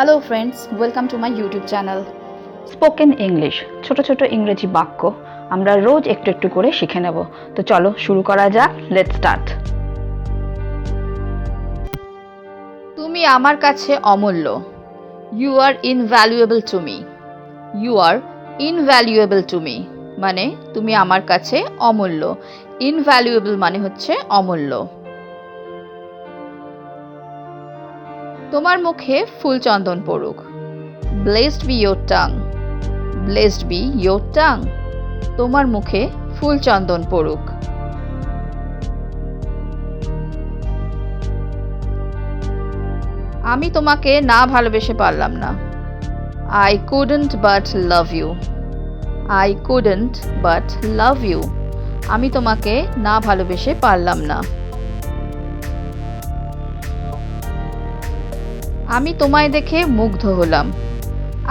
Hello friends, welcome to my YouTube channel spoken English. ছোট ছোট ইংরেজি বাক্য আমরা রোজ একটু একটু করে শিখে নেব। তো চলো শুরু করা যাক। Let's start. তুমি আমার কাছে অমূল্য। You are invaluable to me. You are invaluable to me মানে তুমি আমার কাছে অমূল্য। ইনভ্যালুয়েবল মানে হচ্ছে অমূল্য। তোমার মুখে ফুল চন্দন পড়ুক। Blessed B your tongue. Blessed B your tongue তোমার মুখে ফুল চন্দন পড়ুক। আমি তোমাকে না ভালোবেসে পারলাম না। I couldn't but love you. I couldn't but love you. আমি তোমাকে না ভালোবেসে পারলাম না। আমি তোমায় দেখে মুগ্ধ হলাম।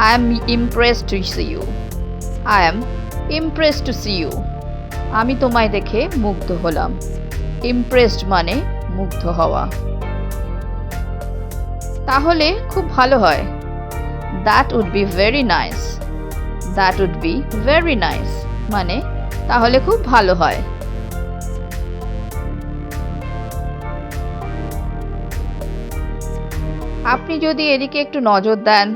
I am impressed to see you. I am impressed to see you. আমি তোমায় দেখে মুগ্ধ হলাম। Impressed মানে মুগ্ধ হওয়া। তাহলে খুব ভালো হয়। That would be very nice. That would be very nice মানে তাহলে খুব ভালো হয়। আপনি যদি এদিকে একটু নজর দেন।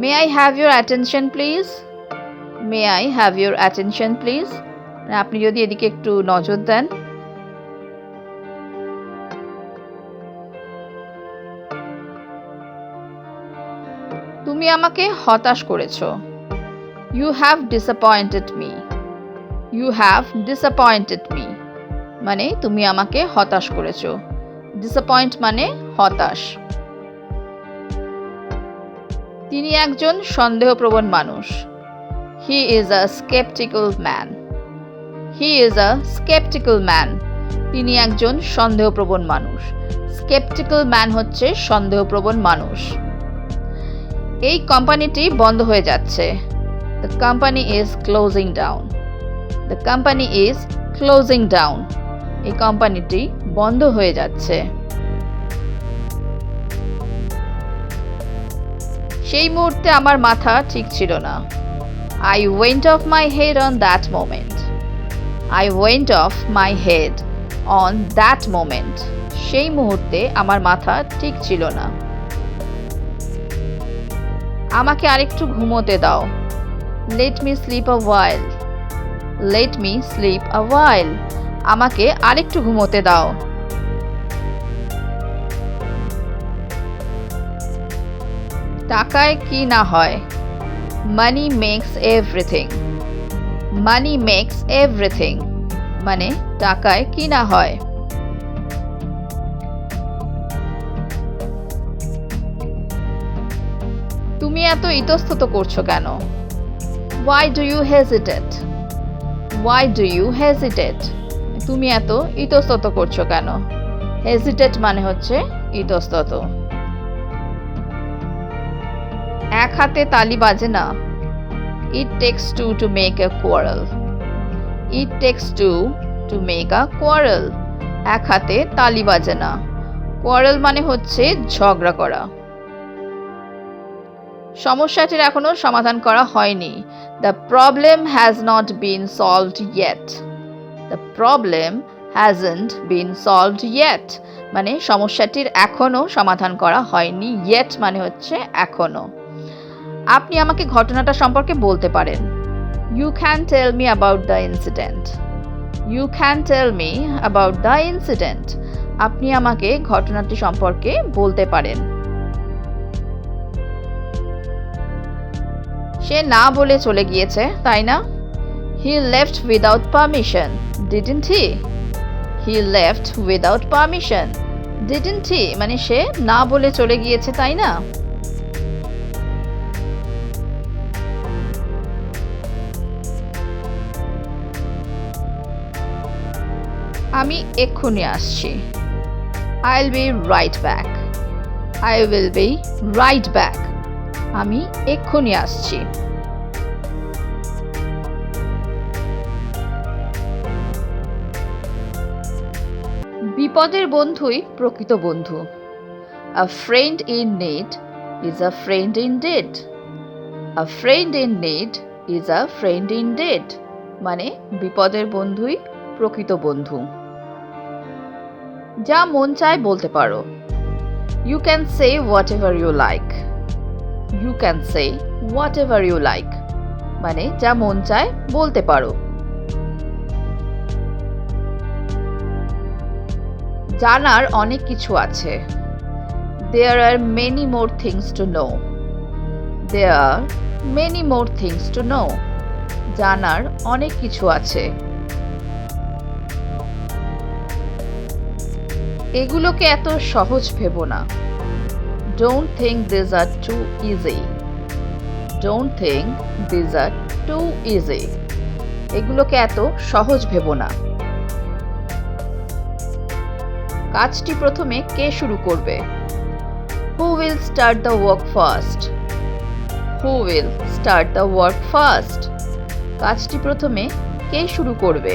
May I have your attention please? May I have your attention please? আপনি যদি এদিকে একটু নজর দেন। তুমি আমাকে হতাশ করেছো। You have disappointed me. You have disappointed me মানে তুমি আমাকে হতাশ করেছো। Disappoint মানে হতাশ। তিনি একজন সন্দেহপ্রবণ মানুষ। He is a skeptical man. He is a skeptical man তিনি একজন সন্দেহপ্রবণ মানুষ। Skeptical man হচ্ছে সন্দেহপ্রবণ মানুষ। এই কোম্পানিটি বন্ধ হয়ে যাচ্ছে। The company is closing down. The company is closing down. এই কোম্পানিটি বন্ধ হয়ে যাচ্ছে। সেই মুহূর্তে আমার মাথা ঠিক ছিল না। I went off my head on that moment. I went off my head on that moment. সেই মুহূর্তে আমার মাথা ঠিক ছিল না। আমাকে আরেকটু ঘুমোতে দাও। Let me sleep a while. Let me sleep a while. আমাকে আরেকটু ঘুমোতে দাও। টাকায় কি না হয়। Money makes everything. Money makes everything মানে টাকায় কি না হয়। তুমি এত ইতস্তত করছো কেন। Why do you hesitate? Why do you hesitate? তুমি এত ইতস্তত করছো কেন। Hesitate মানে হচ্ছে ইতস্তত। এক হাতে তালি বাজে না। It takes two to make a quarrel. It takes two to make a quarrel. এক হাতে তালি বাজে না। Quarrel মানে হচ্ছে ঝগড়া করা। সমস্যাটির এখনো সমাধান করা হয়নি। The problem has not been solved yet. The problem hasn't been solved yet মানে সমস্যাটির এখনো সমাধান করা হয়নি। Yet মানে হচ্ছে এখনো। আপনি আমাকে ঘটনাটা সম্পর্কে বলতে পারেন। You can tell me about the incident. You can tell me about the incident. আপনি আমাকে ঘটনাটি সম্পর্কে বলতে পারেন। সে না বলে চলে গিয়েছে, তাই না? He left without permission, didn't he? He left without permission, didn't he? মানে সে না বলে চলে গিয়েছে, তাই না? আমি এক্ষুনি আসছি। I'll be right back. I will be right back. আমি এক্ষুনি আসছি। বিপদের বন্ধুই প্রকৃত বন্ধু। A friend in need is a friend indeed. A friend in need is a friend indeed. মানে বিপদের বন্ধুই প্রকৃত বন্ধু। যা মন চায় বলতে পারো। You can say whatever you like. You can say whatever you like. মানে যা মন চায় বলতে পারো। জানার অনেক কিছু আছে। There are many more things to know. There are many more things to know. জানার অনেক কিছু আছে। এগুলোকে এত সহজ ভেবো না। Don't think these are too easy. Don't think these are too easy. এগুলোকে এত সহজ ভেবো না। কাজটি প্রথমে কে শুরু করবে? Who will start the work first? Who will start the work first? কাজটি প্রথমে কে শুরু করবে?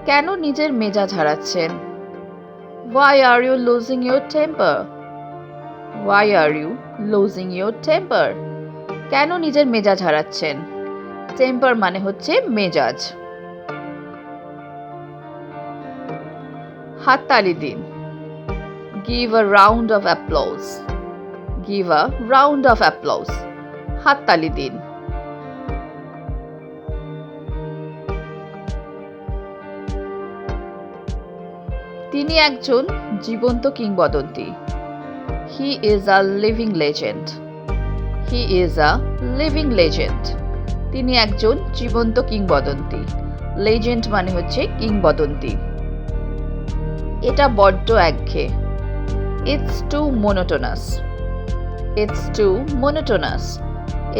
কেন নিজের মেজাজ হারাচ্ছেন? Why are you losing your temper? Why are you losing your temper? কেন নিজের মেজাজ হারাচ্ছেন? টেম্পার মানে হচ্ছে মেজাজ। হাততালি দিন। Give a round of applause. Give a round of applause. হাততালি দিন। তিনি একজন জীবন্ত কিংবদন্তি। He is a living legend. He is a living legend. তিনি একজন জীবন্ত কিংবদন্তি। লেজেন্ড মানে হচ্ছে কিংবদন্তি। এটা বড্ড একঘেয়ে। It's too monotonous. It's too monotonous.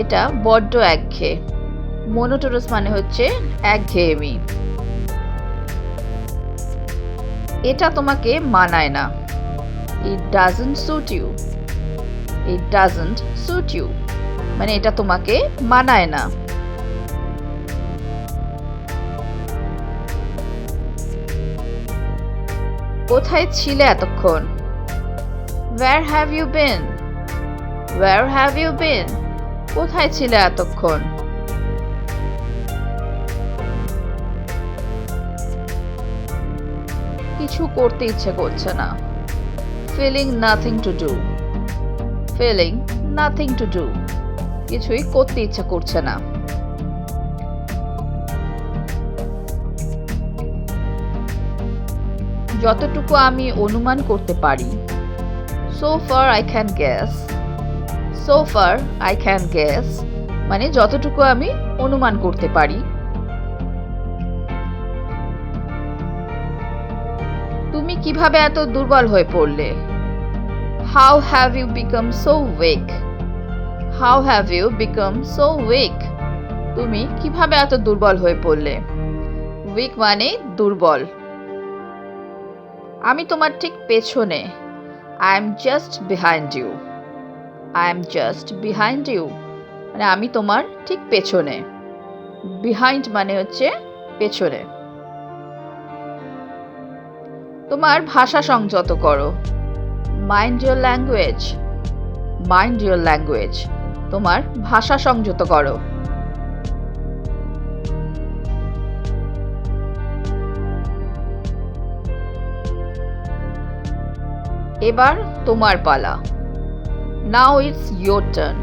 এটা বড্ড একঘেয়ে। monotonous মানে হচ্ছে একঘেয়েমি। এটা তোমাকে মানায় না। It doesn't suit you. It doesn't suit you. মানে এটা তোমাকে মানায় না। কোথায় ছিলে এতক্ষণ? Where have you been? Where have you been? কোথায় ছিলে এতক্ষণ? কিছু করতে ইচ্ছে করছে না। Feeling nothing to do. Feeling nothing to do. কিছুই করতে ইচ্ছে করছে না। যতটুকু আমি অনুমান করতে পারি। So far I can guess. So far I can guess. মানে যতটুকু আমি অনুমান করতে পারি। তুমি কিভাবে এত দুর্বল হয়ে পড়লে? How have you become so weak? How have you become so weak? তুমি কিভাবে এত দুর্বল হয়ে পড়লে? Weak মানে দুর্বল। আমি তোমার ঠিক পেছনে। I am just behind you. I am just behind you. মানে আমি তোমার ঠিক পেছনে। Behind মানে হচ্ছে পেছনে। তোমার ভাষা সংযত করো। Mind your language. Mind your language. তোমার ভাষা সংযত করো। এবার তোমার পালা। Now it's your turn.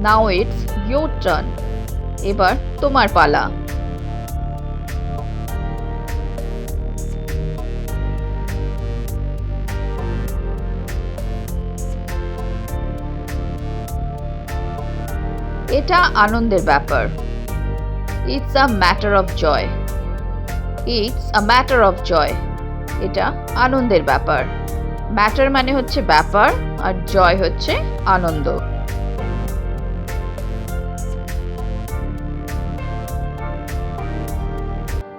Now it's your turn. এবার তোমার পালা। এটা আনন্দের ব্যাপার। It's a matter of joy. It's a matter of joy. এটা আনন্দের ব্যাপার। ম্যাটার মানে হচ্ছে ব্যাপার আর জয় হচ্ছে আনন্দ।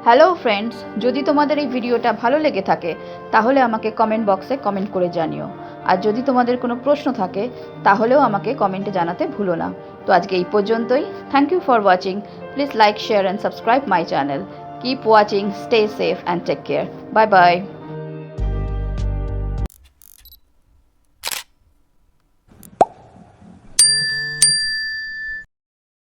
হ্যালো ফ্রেন্ডস, যদি তোমাদের এই ভিডিওটা ভালো লেগে থাকে তাহলে আমাকে কমেন্ট বক্সে কমেন্ট করে জানিও। আর যদি তোমাদের কোনো প্রশ্ন থাকে তাহলেও আমাকে কমেন্টে জানাতে ভুলো না। তো আজকে এই পর্যন্তই। Thank you for watching. Please like, share and subscribe my channel. Keep watching, stay safe and take care. Bye by.